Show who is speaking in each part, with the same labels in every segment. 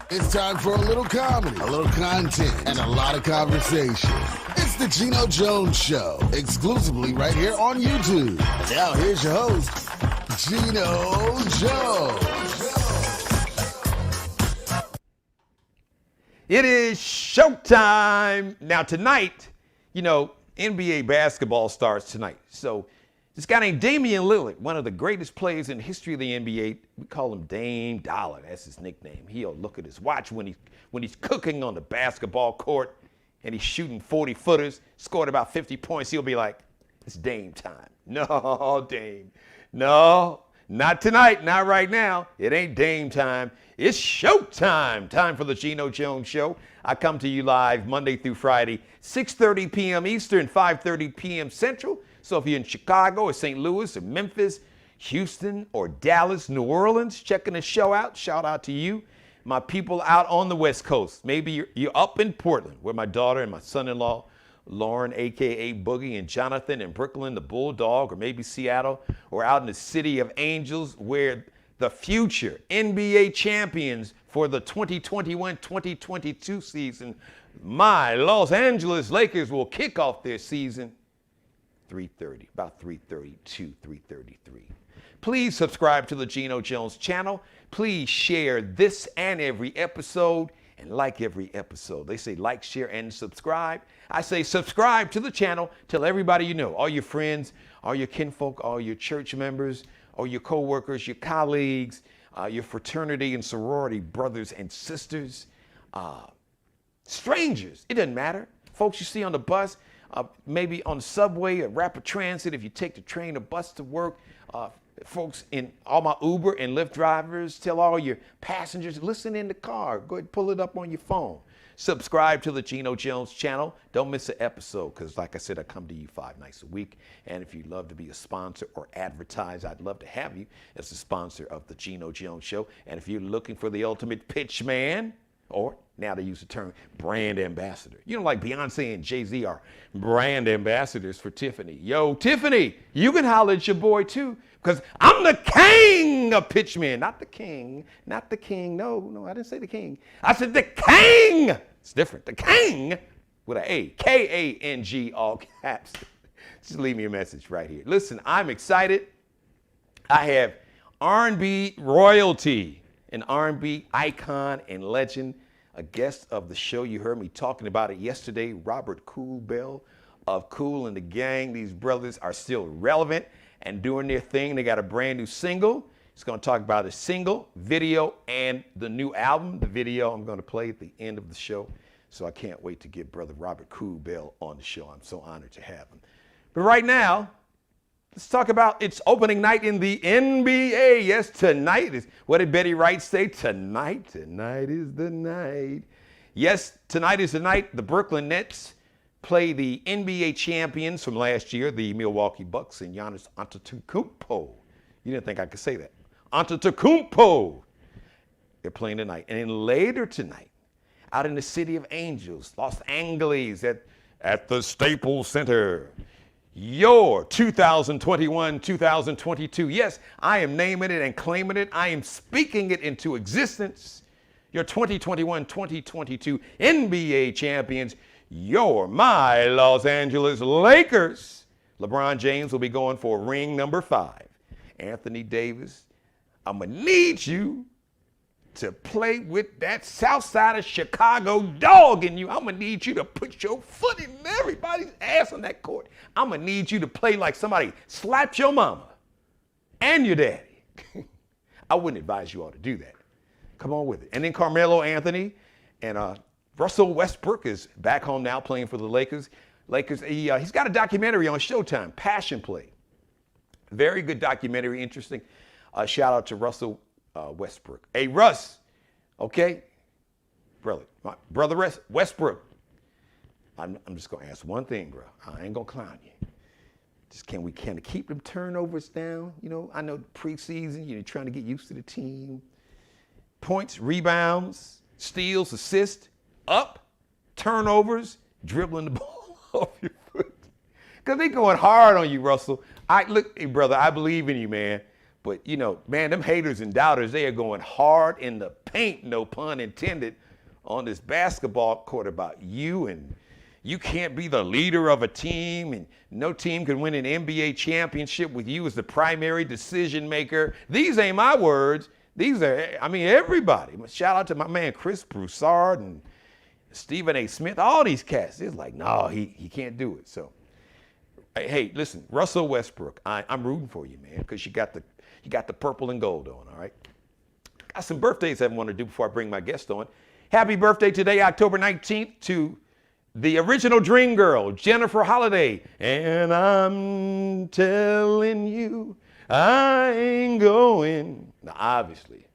Speaker 1: It's time for a little comedy, a little content, and a lot of conversation. It's the Geno Jones Show, exclusively right here on YouTube. And now here's your host, Geno Jones.
Speaker 2: It is showtime. Now tonight, NBA basketball starts tonight. So this guy named Damian Lillard, one of the greatest players in the history of the NBA, we call him Dame Dollar. That's his nickname. He'll look at his watch when he's cooking on the basketball court and he's shooting 40-footers, scored about 50 points. He'll be like, it's Dame time. No, Dame. No, not tonight, not right now. It ain't Dame time. It's showtime. Time for the Geno Jones Show. I come to you live Monday through Friday, 6:30 p.m. Eastern, 5:30 p.m. Central. So if you're in Chicago or St. Louis or Memphis, Houston or Dallas, New Orleans, checking the show out, shout out to you. My people out on the West Coast. Maybe you're up in Portland where my daughter and my son-in-law, Lauren, a.k.a. Boogie, and Jonathan in Brooklyn, the Bulldog, or maybe Seattle, or out in the City of Angels where the future NBA champions for the 2021-2022 season, my Los Angeles Lakers will kick off their season 3:30, about 3:32, 3:33. Please subscribe to the Geno Jones channel. Please share this and every episode and like every episode. They say like, share, and subscribe. I say subscribe to the channel. Tell everybody you know, all your friends, all your kinfolk, all your church members, all your co-workers, your colleagues, your fraternity and sorority brothers and sisters, strangers. It doesn't matter. Folks you see on the bus, maybe on the subway or rapid transit, if you take the train or bus to work, folks in all my Uber and Lyft drivers, tell all your passengers, listen in the car, go ahead and pull it up on your phone. Subscribe to the Geno Jones channel. Don't miss an episode because, like I said, I come to you 5 nights a week. And if you'd love to be a sponsor or advertise, I'd love to have you as a sponsor of the Geno Jones Show. And if you're looking for the ultimate pitch man, or now they use the term brand ambassador. Like Beyonce and Jay-Z are brand ambassadors for Tiffany. Yo, Tiffany, you can holler at your boy too, because I'm the king of pitchmen. Not the king, not the king. No, I didn't say the king. I said the king. It's different. The king with an A, K-A-N-G, all caps. Just leave me a message right here. Listen, I'm excited. I have R&B royalty, an R&B icon and legend, a guest of the show. You heard me talking about it yesterday, Robert Kool Bell of Kool and the Gang. These brothers are still relevant and doing their thing. They got a brand new single. It's going to talk about a single, video, and the new album. The video I'm going to play at the end of the show. So I can't wait to get brother Robert Kool Bell on the show. I'm so honored to have him. But right now, let's talk about its opening night in the NBA. Yes, tonight is, what did Betty Wright say? Tonight is the night. Yes, tonight is the night the Brooklyn Nets play the NBA champions from last year, the Milwaukee Bucks, and Giannis Antetokounmpo. You didn't think I could say that. Antetokounmpo. They're playing tonight. And then later tonight, out in the City of Angels, Los Angeles, at the Staples Center, your 2021-2022. Yes, I am naming it and claiming it. I am speaking it into existence. Your 2021-2022 NBA champions, my Los Angeles Lakers. LeBron James will be going for ring number 5. Anthony Davis, I'm going to need you to play with that south side of Chicago dog in you. I'm going to need you to put your foot in everybody's ass on that court. I'm going to need you to play like somebody slapped your mama and your daddy. I wouldn't advise you all to do that. Come on with it. And then Carmelo Anthony and Russell Westbrook is back home now playing for the Lakers. He's got a documentary on Showtime, Passion Play. Very good documentary, interesting. Shout out to Russell Westbrook. Hey, Russ, okay? Brother Westbrook. I'm just going to ask one thing, bro. I ain't going to clown you. Just can we keep them turnovers down? I know preseason, you're trying to get used to the team. Points, rebounds, steals, assists, up, turnovers, dribbling the ball off your foot. Because they going hard on you, Russell. Look, hey, brother, I believe in you, man. But, you know, man, them haters and doubters, they are going hard in the paint, no pun intended, on this basketball court about you, and you can't be the leader of a team, and no team can win an NBA championship with you as the primary decision maker. These ain't my words. These are, I mean, everybody. Shout out to my man Chris Broussard and Stephen A. Smith, all these cats. It's like, no, he can't do it. So, hey, listen, Russell Westbrook, I'm rooting for you, man, because you got the purple and gold on, all right? Got some birthdays I want to do before I bring my guest on. Happy birthday today, October 19th, to the original Dream Girl, Jennifer Holliday. And I'm telling you, I ain't going. Now, obviously,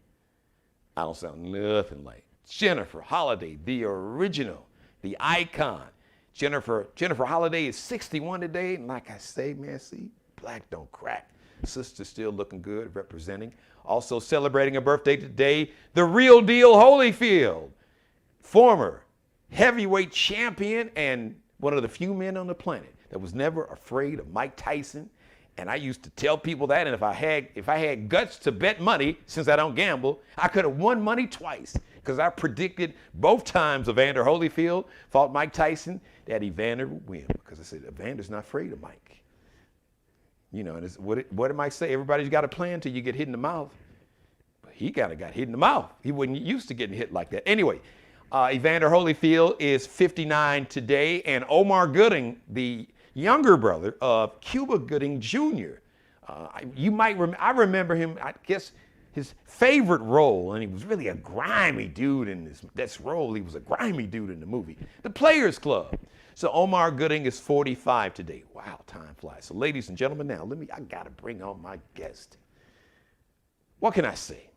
Speaker 2: I don't sound nothing like Jennifer Holliday, the original, the icon. Jennifer Holliday is 61 today. And like I say, man, see, black don't crack. Sister still looking good, representing. Also celebrating a birthday today, the real deal Holyfield, former heavyweight champion and one of the few men on the planet that was never afraid of Mike Tyson. And I used to tell people that, and if I had guts to bet money, since I don't gamble, I could have won money twice, because I predicted both times Evander Holyfield fought Mike Tyson that Evander would win, because I said Evander's not afraid of Mike. You know, and what did Mike say? Everybody's got a plan till you get hit in the mouth. But he got hit in the mouth. He wasn't used to getting hit like that. Anyway, Evander Holyfield is 59 today, and Omar Gooding, the younger brother of Cuba Gooding Jr. I remember him, I guess, his favorite role, and he was really a grimy dude in this role. He was a grimy dude in the movie, The Players Club. So Omar Gooding is 45 today. Wow, time flies. So ladies and gentlemen, now I gotta bring on my guest. What can I say?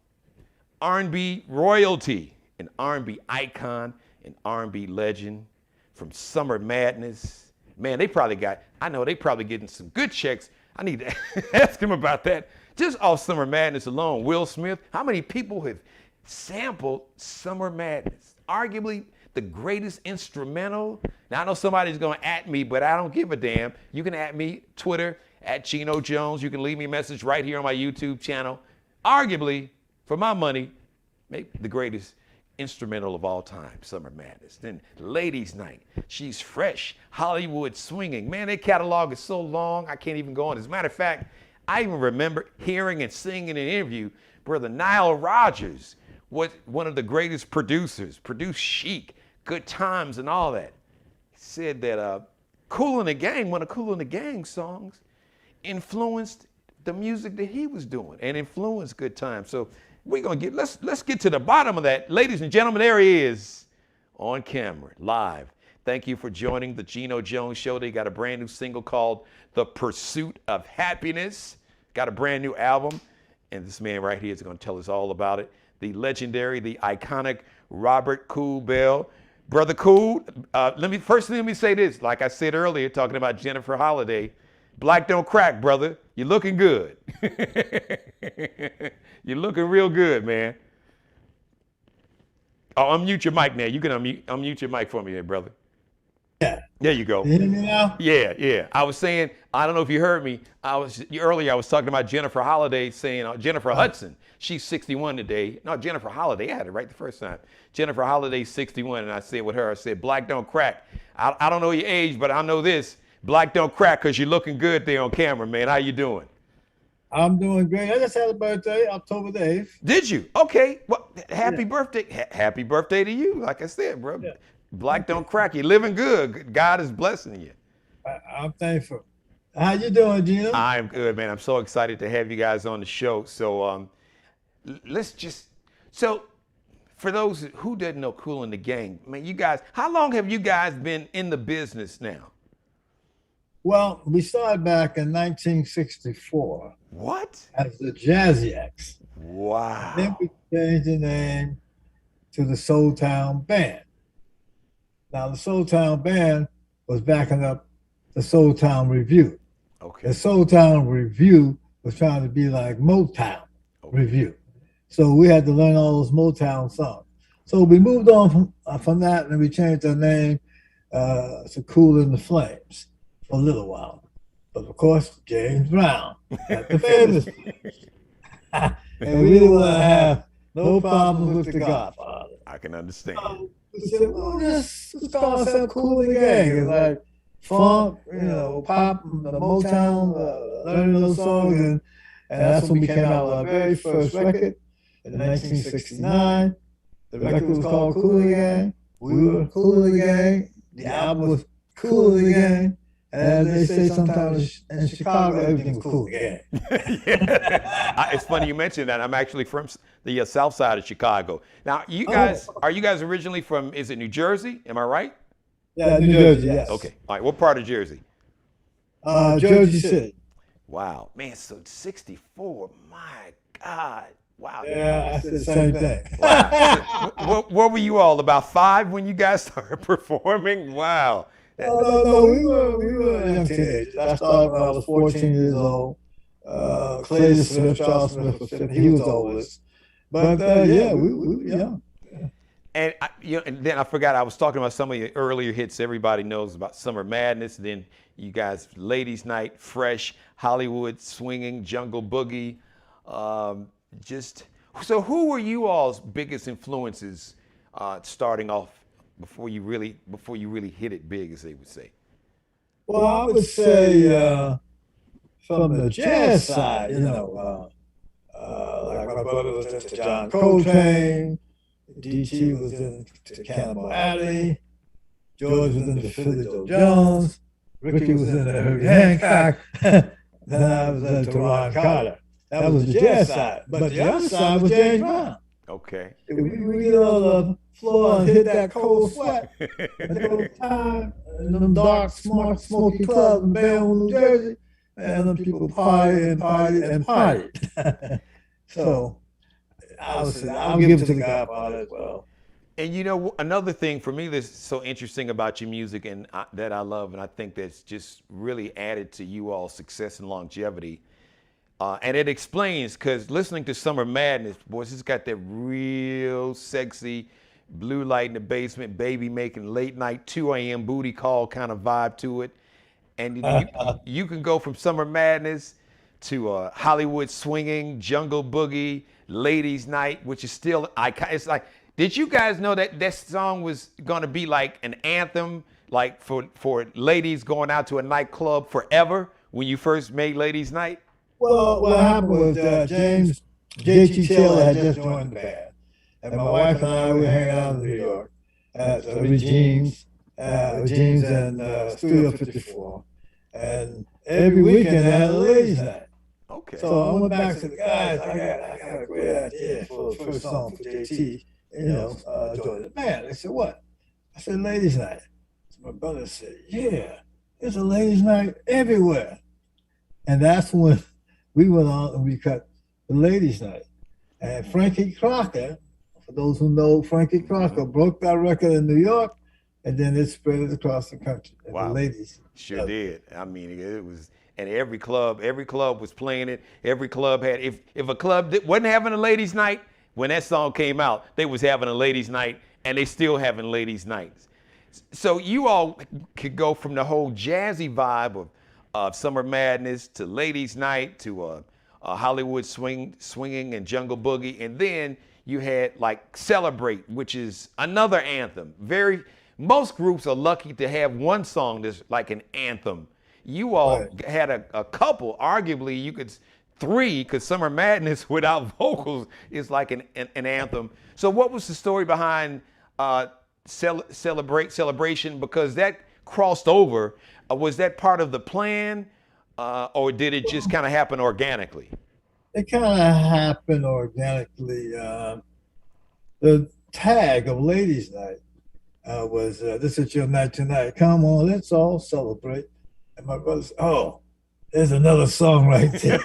Speaker 2: R&B royalty, an R&B icon, an R&B legend from Summer Madness. Man, they probably getting some good checks. I need to ask him about that. Just off Summer Madness alone, Will Smith, how many people have sampled Summer Madness? Arguably the greatest instrumental. Now, I know somebody's going to at me, but I don't give a damn. You can at me, Twitter, at Geno Jones. You can leave me a message right here on my YouTube channel. Arguably, for my money, maybe the greatest instrumental of all time, Summer Madness. Then Ladies Night, She's Fresh, Hollywood Swinging. Man, their catalog is so long, I can't even go on. As a matter of fact, I even remember hearing and seeing in an interview, Brother Nile Rodgers was one of the greatest producers, produced Chic, Good Times, and all that. He said that Kool and the Gang, one of Kool and the Gang songs, influenced the music that he was doing and influenced Good Times. So we're gonna let's get to the bottom of that. Ladies and gentlemen, there he is on camera, live. Thank you for joining the Geno Jones Show. They got a brand new single called The Pursuit of Happiness. Got a brand new album, and this man right here is gonna tell us all about it. The legendary, the iconic Robert Kool Bell. Brother Kool, let me say this. Like I said earlier, talking about Jennifer Holliday, black don't crack, brother. You're looking good. You're looking real good, man. Oh, unmute your mic now. You can unmute your mic for me there, brother.
Speaker 3: Yeah.
Speaker 2: There you go.
Speaker 3: You hear me now?
Speaker 2: Yeah. I was saying, I don't know if you heard me. Earlier I was talking about Jennifer Holliday, saying Jennifer Hudson. She's 61 today. No, Jennifer Holliday. I had it right the first time. Jennifer Holliday's 61, and I said with her, I said, black don't crack. I don't know your age, but I know this. Black don't crack, because you're looking good there on camera, man. How you doing?
Speaker 3: I'm doing great. I just had a birthday, October the 8th.
Speaker 2: Did you? Okay. Well, happy birthday. Happy birthday to you. Like I said, bro. Yeah. Black don't crack. You're living good. God is blessing you.
Speaker 3: I'm thankful. How you doing, Geno?
Speaker 2: I'm good, man. I'm so excited to have you guys on the show. So for those who doesn't know Kool and the Gang, man, you guys, how long have you guys been in the business now?
Speaker 3: Well, we started back in 1964.
Speaker 2: What?
Speaker 3: As the Jazziacs.
Speaker 2: Wow.
Speaker 3: Then we changed the name to the Soul Town Band. Now, the Soul Town Band was backing up the Soul Town Review.
Speaker 2: Okay.
Speaker 3: The Soul Town Review was trying to be like Motown Review. So we had to learn all those Motown songs. So we moved on from that, and we changed our name to Kool and the Flames for a little while. But of course, James Brown, the famous. And we didn't want to have no problem with the Godfather.
Speaker 2: I can understand.
Speaker 3: We said, well, just call ourselves Kool and the Gang. It's like funk, pop, the Motown, learning those songs. And that's when we came out with our very first record in 1969. The record was called Kool and the Gang. We were Kool and the Gang. The album was Kool and the Gang. And they say sometimes in Chicago, everything was cool again.
Speaker 2: Yeah. It's funny you mentioned that. I'm actually from the south side of Chicago. Now, you guys, are you guys originally from, is it New Jersey? Am I right?
Speaker 3: Yeah, New Jersey, yes.
Speaker 2: Okay. All right. What part of Jersey?
Speaker 3: Jersey City.
Speaker 2: Wow. Man, so 64. My God. Wow.
Speaker 3: Yeah, I said the same thing.
Speaker 2: Wow. What were you all, about 5 when you guys started performing? Wow.
Speaker 3: No, we were young teenagers. I started when I was 14 years old. Clay Smith, Charles Smith was 15. He was oldest. But yeah, we were young.
Speaker 2: And and then I forgot, I was talking about some of your earlier hits. Everybody knows about Summer Madness. Then you guys, Ladies Night, Fresh, Hollywood Swinging, Jungle Boogie. So who were you all's biggest influences starting off before you really hit it big, as they would say?
Speaker 3: Well, I would say from the jazz side, like my brother was into John Coltrane, DT was into Cannonball Adderley, George was into Philly Joe Jones, Ricky was into Herbie Hancock, then I was into Ron Carter. That was the jazz side. But the other side was James Brown.
Speaker 2: Okay.
Speaker 3: We get on the floor and hit that cold sweat at those times in them dark, smart, smoky clubs in Bayonne, New Jersey, and them people partied. So I'll give it to the Godfather as well.
Speaker 2: And another thing for me that's so interesting about your music and that I love, and I think that's just really added to you all's success and longevity. And it explains, because listening to Summer Madness, boys, it's got that real sexy Blue Light in the Basement, baby making late night 2 a.m. booty call kind of vibe to it. And you can go from Summer Madness to Hollywood Swinging, Jungle Boogie, Ladies Night, which is still, it's like, did you guys know that this song was going to be like an anthem, like for ladies going out to a nightclub forever when you first made Ladies Night?
Speaker 3: Well, what happened was James J.T. Taylor had just joined the band. And my wife and I were hanging out in New York at Regine's and Studio 54. And every weekend they had a ladies' night.
Speaker 2: Okay.
Speaker 3: So I went back to the guys. I got a great idea for the first song for JT. Join the band. They said, what? I said, ladies' night. So my brother said, yeah, there's a ladies' night everywhere. And that's when we went on and we cut the ladies' night. And Frankie Crocker, for those who know Frankie Crocker, broke that record in New York, and then it spread it across the country. And
Speaker 2: wow.
Speaker 3: The ladies
Speaker 2: sure did. I mean, it was, and every club was playing it. Every club had, if a club wasn't having a ladies' night, when that song came out, they was having a ladies' night, and they still having ladies' nights. So you all could go from the whole jazzy vibe of Summer Madness to Ladies' Night to Hollywood Swinging and Jungle Boogie, and then you had like Celebrate, which is another anthem. Most groups are lucky to have one song that's like an anthem. You all had a couple, arguably you could 3, because Summer Madness without vocals is like an anthem. So what was the story behind Celebration? Because that crossed over. Was that part of the plan, or did it just kind of happen organically?
Speaker 3: It kind of happened organically. The tag of Ladies' Night was, this is your night tonight. Come on, let's all celebrate. And my brother said, oh, there's another song right there.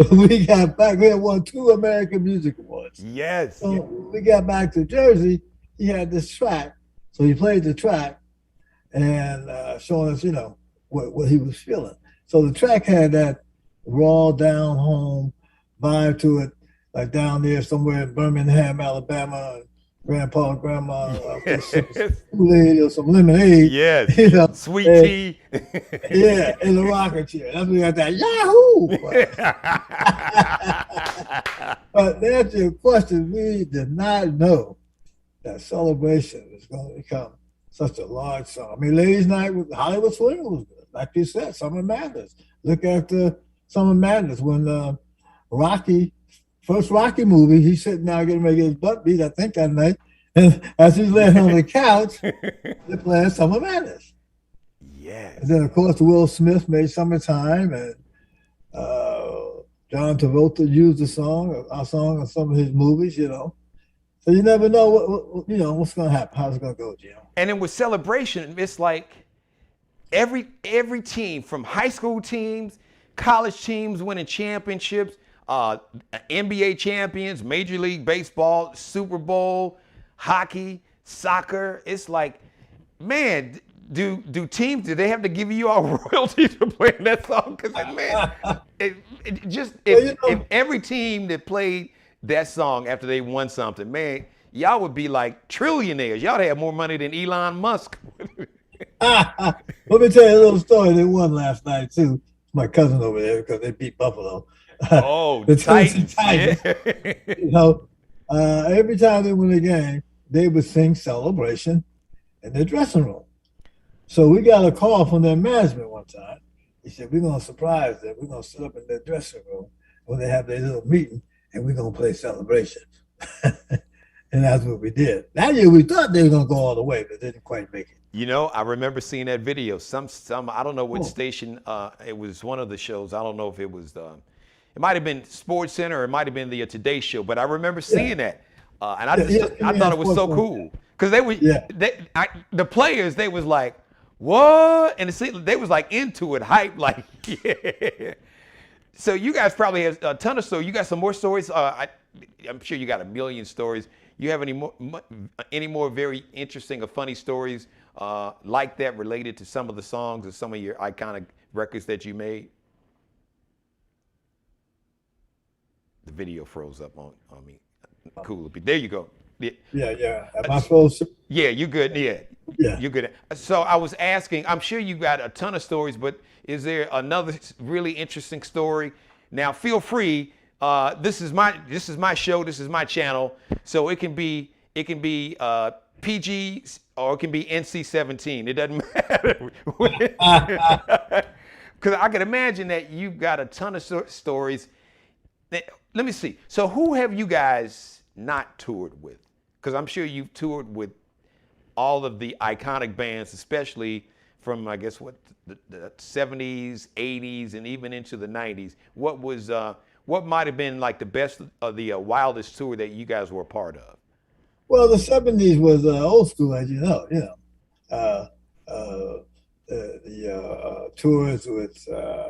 Speaker 3: So we got back. We had won 2 American Music Awards.
Speaker 2: Yes.
Speaker 3: So we got back to Jersey. He had this track. So he played the track and showing us, what he was feeling. So the track had that raw, down home vibe to it, like down there somewhere in Birmingham, Alabama, grandpa, grandma, Kool-Aid or some lemonade.
Speaker 2: Yes.
Speaker 3: You know,
Speaker 2: Sweet
Speaker 3: and,
Speaker 2: tea.
Speaker 3: yeah, in the rocking chair. That's when we got that Yahoo! But to answer your question, we did not know that Celebration was going to become such a large song. I mean, Ladies' Night with Hollywood Swing was good. Like you said, Summer Madness. Look at the Summer Madness when Rocky, first Rocky movie, he's sitting there getting ready to get his butt beat, I think that night. And as he's laying on the couch, they're playing Summer Madness.
Speaker 2: Yes.
Speaker 3: And then, of course, Will Smith made Summertime, and John Travolta used our song in some of his movies, you know. So you never know what's going to happen, how's it going to go, Geno.
Speaker 2: And then with Celebration, it's like every team, from high school teams, college teams winning championships, NBA champions, Major League Baseball, Super Bowl, hockey, soccer. It's like, man, do teams, do they have to give you all royalties for playing that song? Because, man, if every team that played that song after they won something, man, y'all would be like trillionaires. Y'all have more money than Elon Musk.
Speaker 3: Let me tell you a little story. They won last night, too. My cousin over there, because they beat Buffalo.
Speaker 2: Oh,
Speaker 3: the
Speaker 2: Titans.
Speaker 3: Titans.
Speaker 2: Yeah.
Speaker 3: You know, every time they win a game, they would sing Celebration in their dressing room. So we got a call from their management one time. He said, we're going to surprise them. We're going to sit up in their dressing room when they have their little meeting, and we're going to play Celebration. And that's what we did. That year we thought they were going to go all the way, but they didn't quite make it.
Speaker 2: You know, I remember seeing that video. Some I don't know which station. It was one of the shows. I don't know if it was it might have been Sports Center or it might have been the Today Show. But I remember seeing that, and I thought it was so cool because the players, they was like, what? And they was like into it, hype, like, yeah. So you guys probably have a ton of stories. You got some more stories. I'm sure you got a million stories. You have any more very interesting or funny stories like that related to some of the songs or some of your iconic records that you made? The video froze up on me. Cool. There you go.
Speaker 3: Yeah. Am I supposed to?
Speaker 2: Yeah, you good. Yeah, you're good. So I was asking, I'm sure you got a ton of stories, but is there another really interesting story? Now, feel free. This is my show. This is my channel. So it can be PG or it can be NC-17. It doesn't matter. Because I can imagine that you've got a ton of stories. Let me see. So who have you guys not toured with? Because I'm sure you've toured with all of the iconic bands, especially from, I guess, the 70s, 80s, and even into the 90s. What might have been like the best of the wildest tour that you guys were a part of?
Speaker 3: Well, the 70s was old school, as you know. The tours with,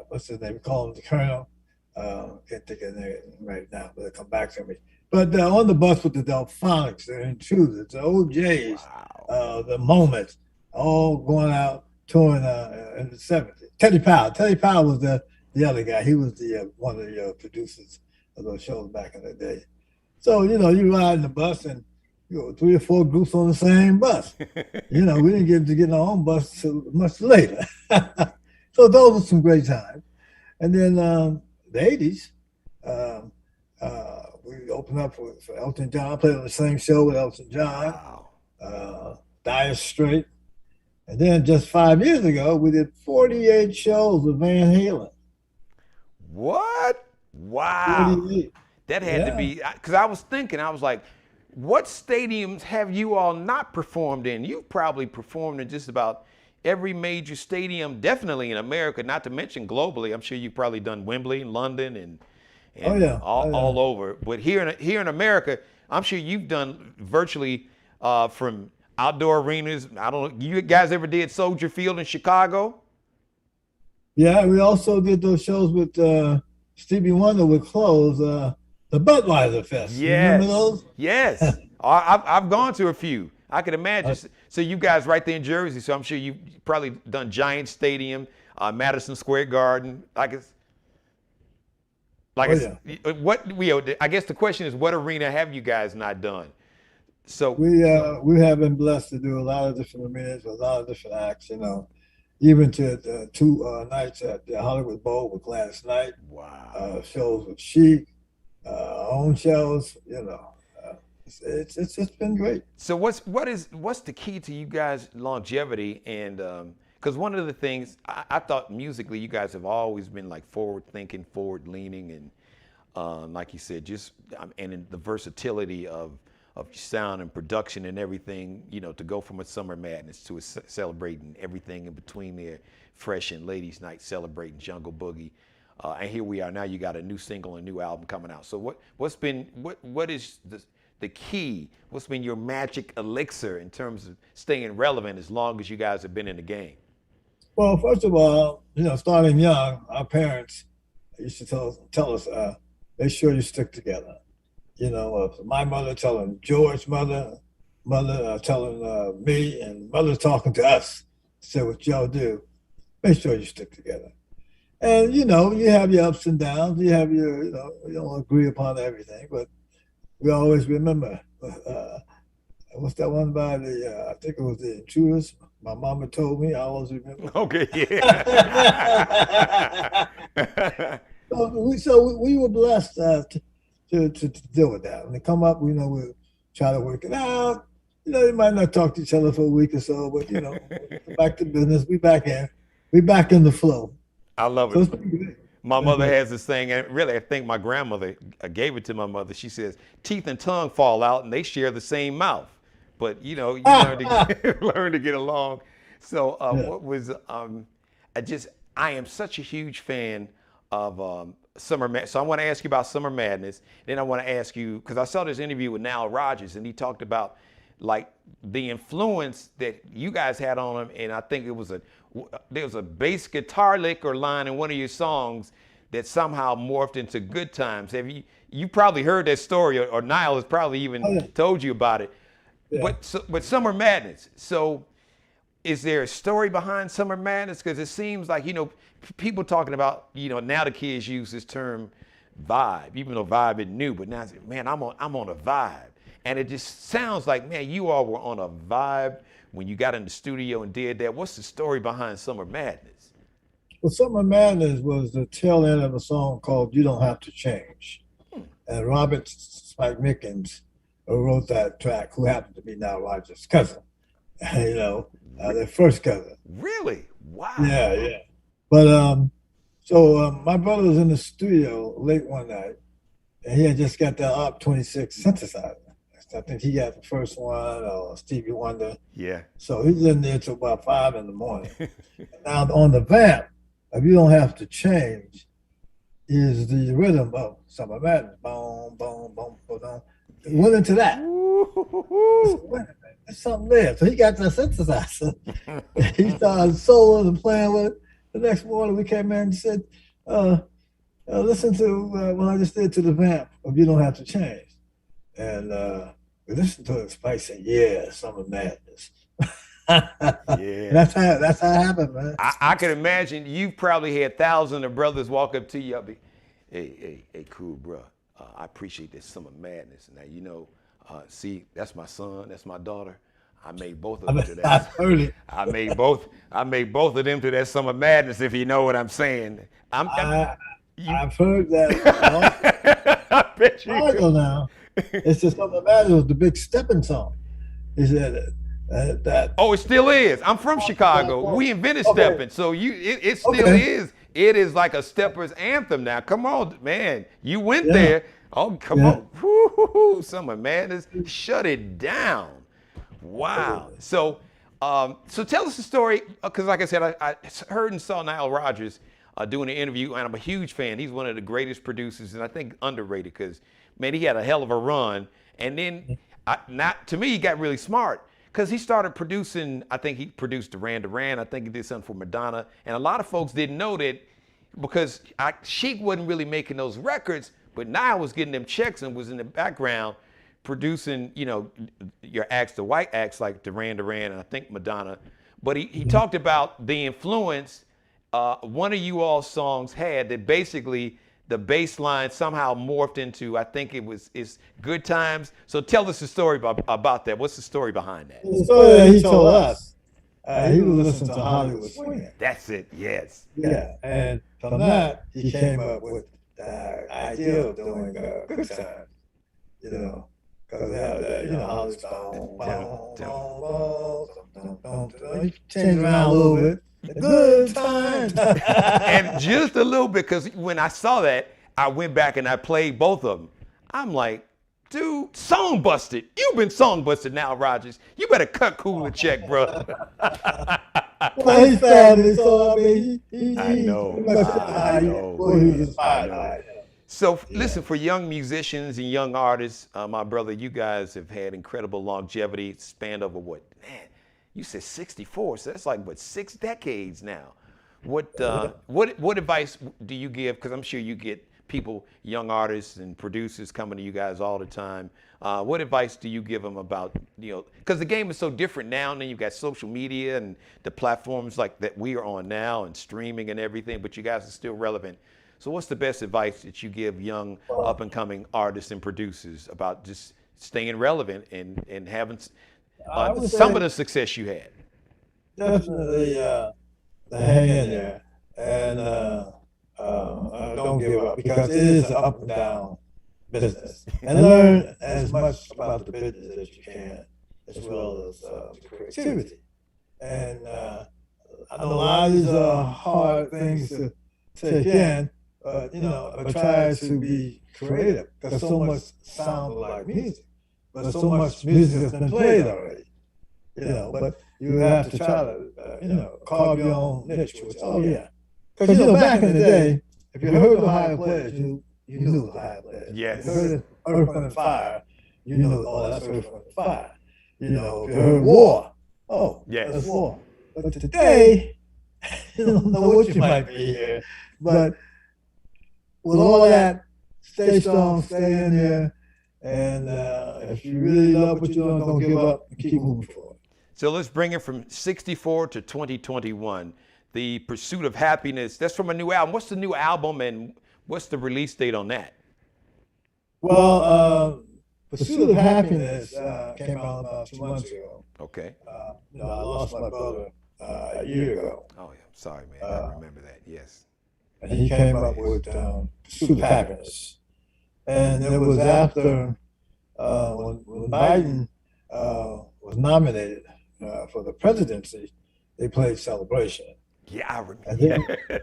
Speaker 3: what's his name? We call him the Colonel. Can't think of it right now, but it'll come back to me. But on the bus with the Delphonics, the Intruders, the OJs, the Moments, all going out touring in the 70s. Teddy Powell was the other guy. He was the one of the producers of those shows back in the day. So, you ride in the bus and 3 or 4 groups on the same bus. We didn't get to get in our own bus till much later. So those were some great times. And then the 80s, we opened up for Elton John. I played on the same show with Elton John, Dire Straits. And then just 5 years ago, we did 48 shows with Van Halen.
Speaker 2: What? Wow.
Speaker 3: 48.
Speaker 2: That had to be, because I was like, what stadiums have you all not performed in? You've probably performed in just about every major stadium, definitely in America, not to mention globally. I'm sure you've probably done Wembley, London, and all over. But here in America, I'm sure you've done virtually from outdoor arenas. I don't know. You guys ever did Soldier Field in Chicago?
Speaker 3: Yeah, we also did those shows with Stevie Wonder with clothes, the Budweiser Fest.
Speaker 2: Yes.
Speaker 3: You remember those?
Speaker 2: Yes. I've gone to a few. I could imagine. So you guys right there in Jersey, so I'm sure you've probably done Giant Stadium, Madison Square Garden. I guess the question is, what arena have you guys not done? So
Speaker 3: we have been blessed to do a lot of different meetings with a lot of different acts. You know, even to the two nights at the Hollywood Bowl with Gladys Knight,
Speaker 2: wow.
Speaker 3: shows with Chic, our own shows. You know, it's been great.
Speaker 2: So what's the key to you guys' longevity? And because one of the things I thought musically, you guys have always been like forward thinking, forward leaning, and like you said, just and in the versatility of sound and production and everything. You know, to go from a Summer Madness to a celebrating everything in between there, Fresh and Ladies Night celebrating Jungle Boogie. And here we are now. You got a new single, a new album coming out. So what is the key? What's been your magic elixir in terms of staying relevant as long as you guys have been in the game?
Speaker 3: Well, first of all, you know, starting young, our parents used to tell us, make sure you stick together. You know, my mother telling George's mother telling me, and mother talking to us, said, what y'all do, make sure you stick together. And, you know, you have your ups and downs. You have your, you know, you don't agree upon everything, but we always remember. What's that one by the, I think it was the Intruders. My mama told me, I always remember.
Speaker 2: Okay, yeah.
Speaker 3: so we were blessed to deal with that. When they come up, you know, we'll try to work it out. You know, they might not talk to each other for a week or so, but, you know, back to business. We back in the flow.
Speaker 2: I love
Speaker 3: So
Speaker 2: it. My mother has this thing, and really, I think my grandmother gave it to my mother. She says, teeth and tongue fall out, and they share the same mouth. But, you know, you learn to get along. So what was, I am such a huge fan of Summer Madness. So I want to ask you about Summer Madness. Then I want to ask you, because I saw this interview with Nile Rodgers, and he talked about, like, the influence that you guys had on him, and I think there was a bass guitar lick or line in one of your songs that somehow morphed into Good Times. Have you probably heard that story, or Nile has probably even told you about it. Yeah. But Summer Madness. So is there a story behind Summer Madness? Because it seems like, you know, people talking about, you know, now the kids use this term vibe, even though vibe is new, but now it's, man, I'm on a vibe. And it just sounds like, man, you all were on a vibe when you got in the studio and did that. What's the story behind Summer Madness?
Speaker 3: Well, Summer Madness was the tail end of a song called You Don't Have to Change. And Robert Spike Mickens wrote that track, who happened to be Nile Rodgers' cousin, you know, their first cousin.
Speaker 2: Really? Wow.
Speaker 3: Yeah. But so my brother was in the studio late one night, and he had just got that Op 26 synthesizer. I think he got the first one, or Stevie Wonder.
Speaker 2: Yeah.
Speaker 3: So he's in there till about 5 in the morning. Now on the vamp, if you don't have to change, is the rhythm of Summer Madness. Boom, boom, boom, boom, boom. It went into that. So, there's something there. So he got the synthesizer. He started soloing and playing with it. The next morning we came in and said, listen to what I just did to the vamp of You Don't Have to Change. And we listened to it. Spike said, yeah, Summer Madness.
Speaker 2: Yeah.
Speaker 3: That's how it happened, man.
Speaker 2: I can imagine you probably had thousands of brothers walk up to you. I'll be, hey, Kool, bro. I appreciate this Summer Madness. Now, you know, see, that's my son, that's my daughter. I made both of them to that.
Speaker 3: I've heard it.
Speaker 2: I made both of them to that Summer Madness, if you know what I'm saying. I've
Speaker 3: heard that.
Speaker 2: I bet you
Speaker 3: do. Now. It's just Summer Madness was the big stepping song. He said that.
Speaker 2: Oh, it still is. I'm from Chicago. We invented stepping, so it still is. It is like a stepper's anthem now. Come on, man. You went there. Oh, come on. Woo-hoo-hoo. Summer Madness. Shut it down. Wow. So tell us the story, because like I said, I heard and saw Nile Rodgers doing an interview, and I'm a huge fan. He's one of the greatest producers, and I think underrated, because, man, he had a hell of a run. And then, to me, he got really smart, because he started producing. I think he produced Duran Duran. I think he did something for Madonna. And a lot of folks didn't know that, because Chic wasn't really making those records, but Nile was getting them checks and was in the background producing, you know, your acts, the white acts like Duran Duran and I think Madonna. But he talked about the influence one of you all's songs had, that basically the bass line somehow morphed into, I think it's Good Times. So tell us the story about that. What's the story behind that?
Speaker 3: The story that he told us, he was listening to Hollywood Swinging.
Speaker 2: That's it, yes.
Speaker 3: Yeah, and from that, he came up with the idea of doing Good Times, you know, because Hollywood he changed around a little bit. Good Times.
Speaker 2: And just a little bit, because when I saw that, I went back and I played both of them. I'm like, dude, song busted. You've been song busted now, Rogers. You better cut Kool a check, bro.
Speaker 3: Well, he's family, so I mean,
Speaker 2: I know. So listen, for young musicians and young artists, my brother, you guys have had incredible longevity, spanned over what? Man, you said 64, so that's like, what, 6 decades now. What advice do you give? Because I'm sure you get people, young artists and producers coming to you guys all the time. What advice do you give them about, because the game is so different now, and then you've got social media and the platforms like that we are on now and streaming and everything, but you guys are still relevant. So what's the best advice that you give young up and coming artists and producers about just staying relevant and having some of the success you had?
Speaker 3: Definitely hang in there and don't give up, because it is an up and down business, and learn as much about the business as you can, as well as creativity. And I know a lot of these are hard things to take in, but try to be creative, because so much sounds like music, but so much music has been played already. But you have to try to carve your own niche. Because back in the day, if you heard the higher players, you knew the higher players.
Speaker 2: Yes.
Speaker 3: If you heard Earth, Wind, and Fire, you knew, oh, that's Earth, Wind, and Fire. If you heard War, oh,
Speaker 2: yes,
Speaker 3: that's War. But today, you don't know what you might be here. But with all that, stay strong, stay in there, and if you really love what you're doing, don't give up and keep moving forward.
Speaker 2: So let's bring it from 64 to 2021. The Pursuit of Happiness, that's from a new album. What's the new album and what's the release date on that?
Speaker 3: Well, Pursuit of Happiness came out about 2 months ago.
Speaker 2: Okay.
Speaker 3: I lost my brother a year ago.
Speaker 2: Oh, yeah. I'm sorry, man. I remember that. Yes.
Speaker 3: And he came up with Pursuit of Happiness. And it was after when Biden was nominated for the presidency, they played Celebration.
Speaker 2: Yeah, I remember.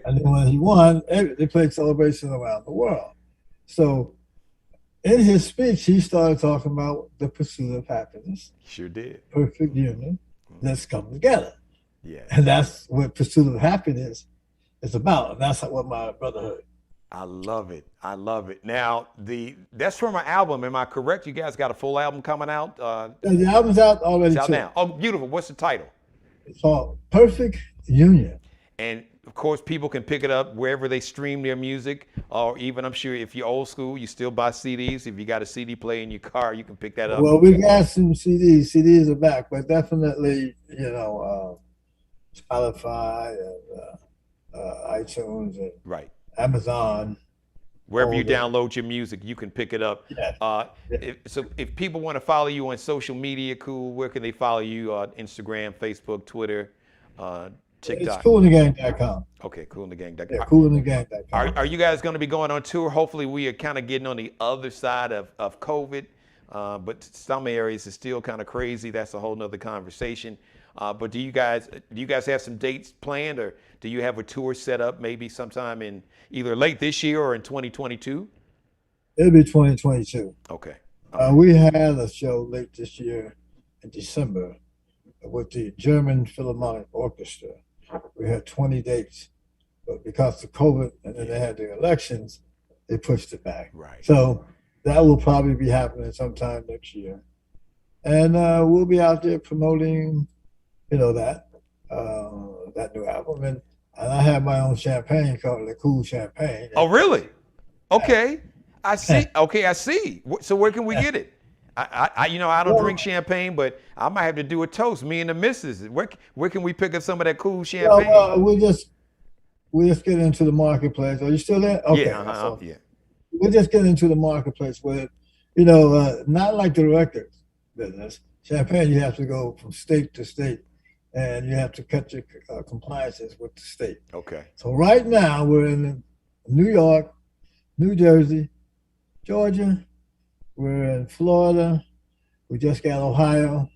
Speaker 3: And then when he won, they played Celebration around the world. So in his speech, he started talking about the pursuit of happiness.
Speaker 2: Sure did.
Speaker 3: Perfect union. Let's come together.
Speaker 2: Yeah.
Speaker 3: And that's what Pursuit of Happiness is about. And that's what my brother heard.
Speaker 2: I love it. I love it. Now, that's from an album. Am I correct? You guys got a full album coming out?
Speaker 3: The album's out already.
Speaker 2: It's out now. Oh, beautiful. What's the title?
Speaker 3: It's called Perfect Union.
Speaker 2: And of course, people can pick it up wherever they stream their music, or even, I'm sure, if you're old school, you still buy CDs. If you got a CD player in your car, you can pick that up.
Speaker 3: Well, we got some CDs. CDs are back, but definitely, Spotify and iTunes and
Speaker 2: right.
Speaker 3: Amazon.
Speaker 2: Wherever you download your music, you can pick it up.
Speaker 3: Yeah.
Speaker 2: If people want to follow you on social media, Kool, where can they follow you on Instagram, Facebook, Twitter, TikTok?
Speaker 3: It's KoolAndTheGang.com.
Speaker 2: Okay, KoolAndTheGang.com.
Speaker 3: Yeah, KoolAndTheGang.com.
Speaker 2: Are you guys going to be going on tour? Hopefully, we are kind of getting on the other side of COVID, but some areas is still kind of crazy. That's a whole nother conversation. But do you guys have some dates planned, or do you have a tour set up maybe sometime in either late this year or in 2022?
Speaker 3: It'll be 2022.
Speaker 2: Okay.
Speaker 3: We had a show late this year in December with the German Philharmonic Orchestra. We had 20 dates, but because of COVID and then they had the elections, they pushed it back.
Speaker 2: Right.
Speaker 3: So that will probably be happening sometime next year. And we'll be out there promoting, that new album. And I have my own champagne called the Kool Champagne.
Speaker 2: Oh, really? Okay. I see. Okay, I see. So where can we get it? I don't drink champagne, but I might have to do a toast, me and the missus. Where can we pick up some of that Kool champagne?
Speaker 3: We just we just get into the marketplace. Are you still there? Okay.
Speaker 2: Yeah, yeah.
Speaker 3: We're just getting into the marketplace with, not like the record business. Champagne, you have to go from state to state, and you have to cut your compliances with the state.
Speaker 2: Okay.
Speaker 3: So right now we're in New York, New Jersey, Georgia. We're in Florida. We just got Ohio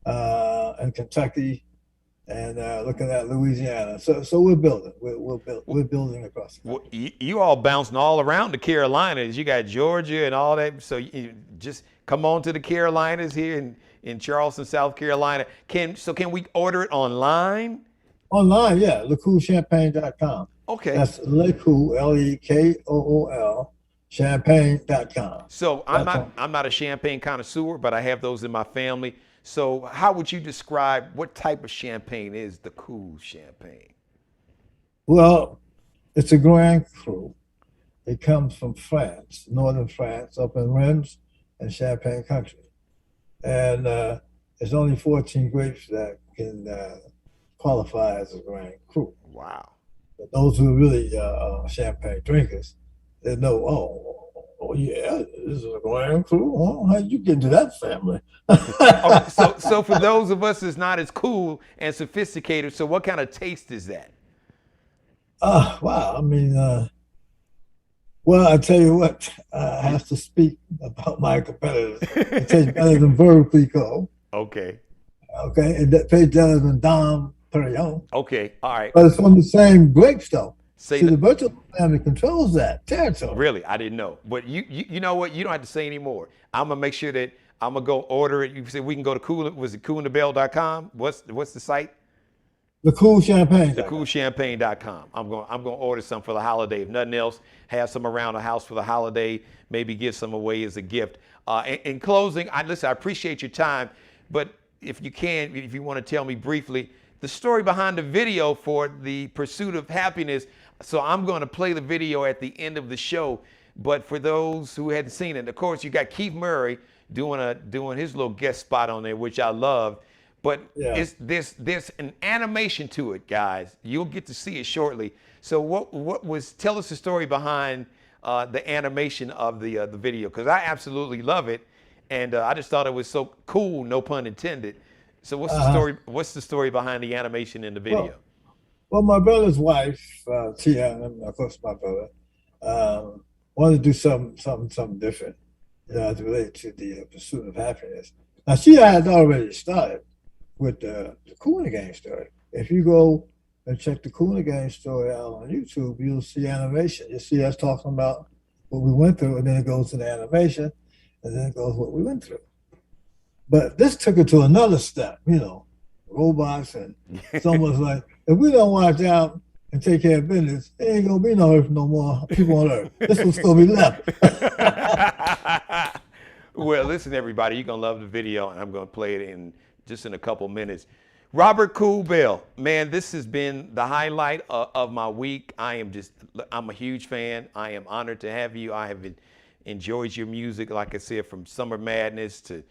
Speaker 3: and Kentucky, and looking at Louisiana. So we're building. We're building across the country.
Speaker 2: Well, you all bouncing all around the Carolinas. You got Georgia and all that. So you just come on to the Carolinas here in Charleston, South Carolina. Can we order it online?
Speaker 3: Online, yeah. LeCoolChampagne.com.
Speaker 2: Okay.
Speaker 3: That's LeCool, LeKool, champagne.com.
Speaker 2: So I'm not a champagne connoisseur, but I have those in my family. So how would you describe what type of champagne is the Kool champagne?
Speaker 3: Well, it's a Grand Cru. It comes from France, northern France, up in Reims and Champagne country. And there's only 14 grapes that can qualify as a Grand Cru.
Speaker 2: Wow.
Speaker 3: But those who are really champagne drinkers, they know, oh yeah, this is a Grand Cru. Oh, how did you get into that family?
Speaker 2: Okay, so for those of us that's not as cool and sophisticated, so what kind of taste is that?
Speaker 3: Wow. I mean, well, I tell you what, I have to speak about my competitors. It tastes better than Veuve Clicquot.
Speaker 2: Okay.
Speaker 3: Okay, it tastes better than Dom Perignon.
Speaker 2: Okay, all right.
Speaker 3: But it's from the same grapes, though.
Speaker 2: See,
Speaker 3: the virtual family controls that territory.
Speaker 2: Really, I didn't know. But you know what? You don't have to say anymore. I'm gonna make sure that I'm gonna go order it. You said we can go to Kool. Was it KoolAndTheBell.com? What's the site?
Speaker 3: The Kool Champagne.
Speaker 2: TheCoolChampagne.com. I'm gonna order some for the holiday. If nothing else, have some around the house for the holiday. Maybe give some away as a gift. In closing, I appreciate your time, but if you want to tell me briefly the story behind the video for the Pursuit of Happiness. So I'm going to play the video at the end of the show. But for those who hadn't seen it, of course, you got Keith Murray doing his little guest spot on there, which I love. But yeah, there's an animation to it, guys. You'll get to see it shortly. So tell us the story behind the animation of the video, because I absolutely love it, and I just thought it was so cool, no pun intended. So what's the story? What's the story behind the animation in the video?
Speaker 3: Well, my brother's wife, Tia, and of course my brother, wanted to do something different, as related to the Pursuit of Happiness. Now, she had already started with the Kool and the Gang story. If you go and check the Kool and the Gang story out on YouTube, you'll see animation. You'll see us talking about what we went through, and then it goes to the animation, and then it goes what we went through. But this took it to another step, robots, and someone's like, if we don't watch out and take care of business, there ain't gonna be no Earth no more people on Earth. This one's gonna be left.
Speaker 2: Well, listen, everybody, you're gonna love the video, and I'm gonna play it in a couple minutes. Robert Kool Bell, man, this has been the highlight of my week. I'm a huge fan. I am honored to have you. I have enjoyed your music, like I said, from Summer Madness to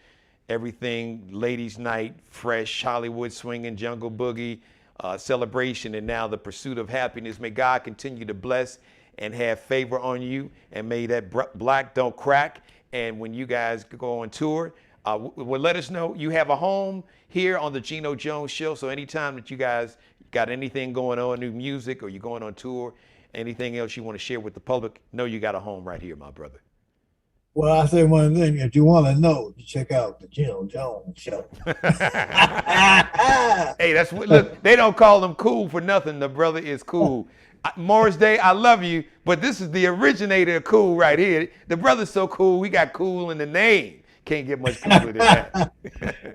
Speaker 2: everything, Ladies Night, Fresh, Hollywood Swinging, Jungle Boogie, Celebration, and now the Pursuit of Happiness. May God continue to bless and have favor on you, and may that black don't crack. And when you guys go on tour, well, let us know. You have a home here on the Geno Jones Show, so anytime that you guys got anything going on, new music, or you're going on tour, anything else you want to share with the public, know you got a home right here, my brother.
Speaker 3: Well, I say one thing. If you want to know, you check out the Geno Jones Show.
Speaker 2: Hey, look, they don't call him Kool for nothing. The brother is cool. Morris Day, I love you, but this is the originator of Kool right here. The brother's so cool, we got Kool in the name. Can't get much cooler than that.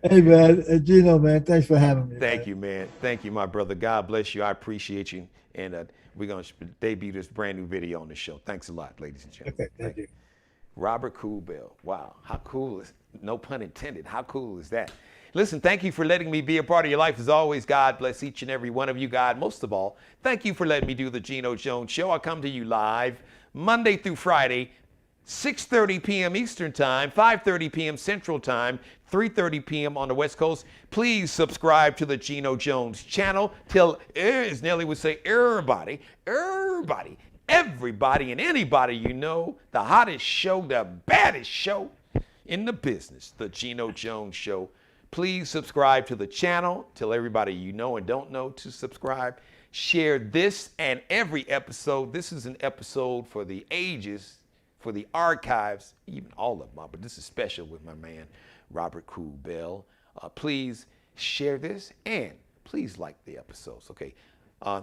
Speaker 3: Hey, man. Geno, man, thanks for having me.
Speaker 2: Thank you, man. Thank you, my brother. God bless you. I appreciate you. And we're going to debut this brand new video on the show. Thanks a lot, ladies and gentlemen.
Speaker 3: Okay, thank you.
Speaker 2: Robert Kool Bell. Wow, how cool is, no pun intended, how cool is that? Listen, thank you for letting me be a part of your life. As always, God bless each and every one of you. God, most of all, thank you for letting me do the Geno Jones Show. I come to you live Monday through Friday, 6:30 p.m. Eastern Time, 5:30 p.m. Central Time, 3:30 p.m. on the West Coast. Please subscribe to the Geno Jones channel. Tell, as Nelly would say, everybody, and anybody you know, the hottest show, the baddest show in the business, the Geno Jones Show. Please subscribe to the channel. Tell everybody you know and don't know to subscribe. Share this and every episode. This is an episode for the ages, for the archives, even all of them, but this is special with my man, Robert Kool Bell. Please share this and please like the episodes, okay?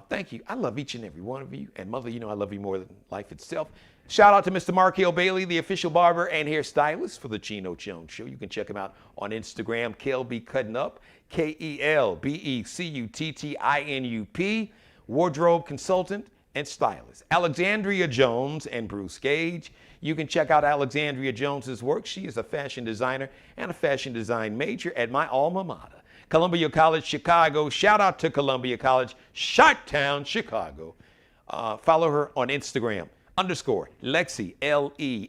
Speaker 2: Thank you. I love each and every one of you. And Mother, you know I love you more than life itself. Shout out to Mr. Markel Bailey, the official barber and hairstylist for the Geno Jones Show. You can check him out on Instagram, KelB Cutting Up, KelBeCuttinup, wardrobe consultant and stylist. Alexandria Jones and Bruce Gage. You can check out Alexandria Jones's work. She is a fashion designer and a fashion design major at my alma mater, Columbia College, Chicago. Shout out to Columbia College, Shot-Town, Chicago. Follow her on Instagram, _Lexi,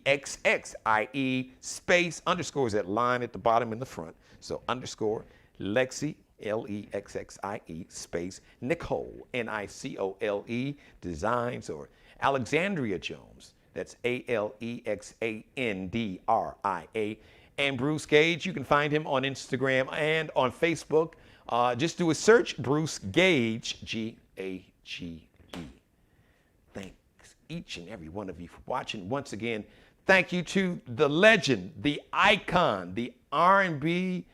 Speaker 2: LEXXIE, space, underscores that line at the bottom in the front. So _Lexi, LEXXIE, space, Nicole, NICOLE, designs, or Alexandria Jones. That's ALEXANDRIA. And Bruce Gage, you can find him on Instagram and on Facebook. Just do a search, Bruce Gage, G-A-G-E. Thanks each and every one of you for watching. Once again, thank you to the legend, the icon, the R&B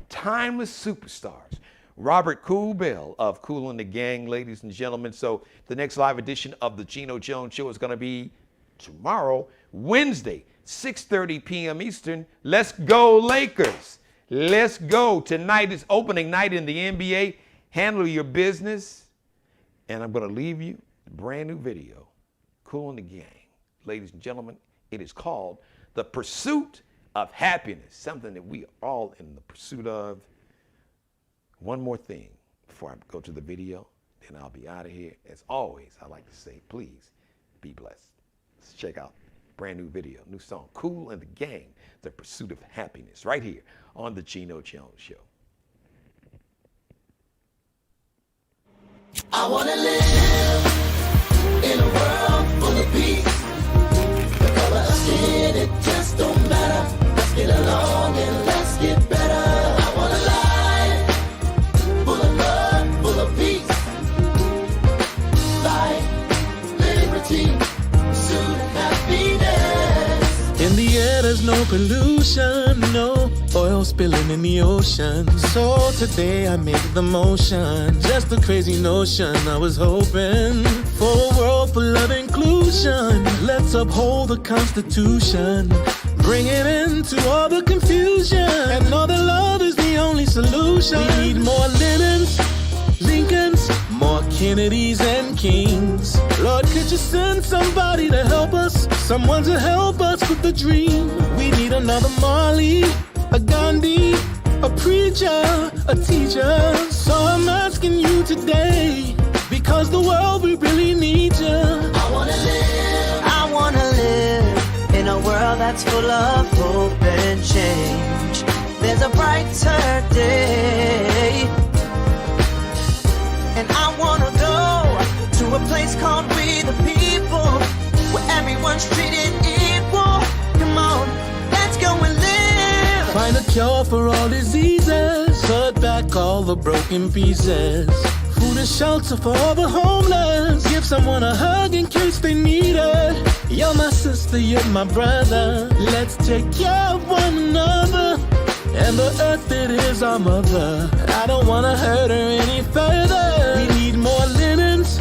Speaker 2: timeless superstars, Robert Kool Bell of Kool and the Gang, ladies and gentlemen. So the next live edition of the Geno Jones Show is going to be tomorrow, Wednesday, 6:30 p.m. Eastern. Let's go, Lakers. Let's go. Tonight is opening night in the NBA. Handle your business. And I'm going to leave you a brand new video, Kool and the Gang. Ladies and gentlemen, it is called The Pursuit of Happiness, something that we are all in the pursuit of. One more thing before I go to the video, then I'll be out of here. As always, I like to say, please be blessed. Let's check out brand new video, new song, Kool and the Gang, The Pursuit of Happiness, right here on the Geno Jones Show.
Speaker 4: I wanna live in a world full of peace. The color of skin, it just don't matter. Let's get along and let's get better. I want a life full of love, full of peace. Life, liberty, pursuit of happiness.
Speaker 5: In the air there's no pollution, no oil spilling in the ocean. So today I made the motion, just a crazy notion. I was hoping for a world full of inclusion. Let's uphold the Constitution, bring it into all the confusion, and know that love is the only solution. We need more Lennons, Lincolns, more Kennedys and Kings. Lord, could you send somebody to help us, someone to help us with the dream? We need another Marley, a Gandhi, a preacher, a teacher. So I'm asking you today, because the world, we really need you.
Speaker 4: I wanna live in a world that's full of hope and change. There's a brighter day, and I wanna go to a place called We the People, where everyone's treated equal. Come on, let's go and live.
Speaker 5: Find a cure for all diseases, put back all the broken pieces. Food and shelter for all the homeless, give someone a hug in case they need it. You're my sister, you're my brother, let's take care of one another. And the earth, it is our mother, I don't wanna hurt her any further. We need more Lennons,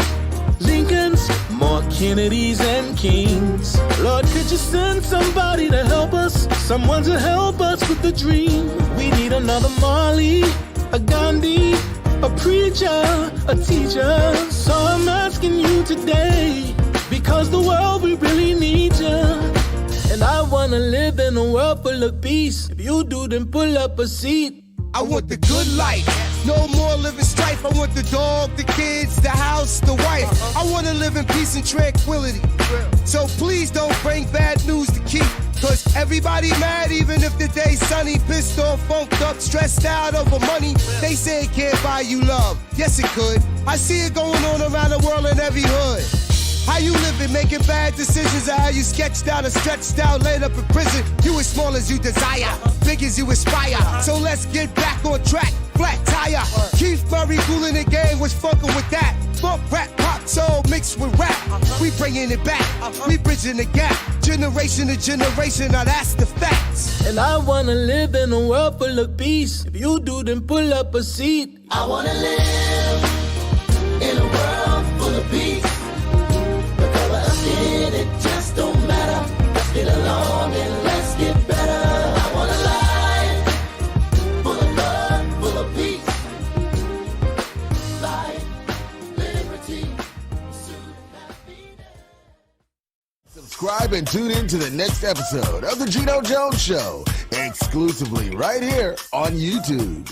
Speaker 5: Lincolns, more Kennedys and Kings. Lord, could you send somebody to help us, someone to help us with the dream? We need another Marley, a Gandhi, a preacher, a teacher. So I'm asking you today, because the world, we really need you. And I wanna live in a world full of peace. If you do, then pull up a seat.
Speaker 6: I want the good life, No more living strife. I want the dog, the kids, the house, the wife. I want to live in peace and tranquility. So please don't bring bad news to keep. Cause everybody mad even if the day's sunny. Pissed off, funked up, stressed out over money. They say it can't buy you love. Yes, it could. I see it going on around the world in every hood. How you living, making bad decisions, or how you sketched out and stretched out, laid up in prison. You as small as you desire, big as you aspire. So let's get back on track, flat tire. Keith Murray, Kool in the game, was fucking with that. Funk, rap, pop, soul mixed with rap. We bringing it back, we bridging the gap. Generation to generation, now that's the facts.
Speaker 5: And I wanna live in a world full of peace. If you do, then pull up a seat.
Speaker 4: I wanna live in a world full of peace. The color of skin, it just don't matter. Let's get along and let's get better. I want a life full of love, full of peace. Life, liberty, pursuit, happiness.
Speaker 1: Subscribe and tune in to the next episode of The Geno Jones Show, exclusively right here on YouTube.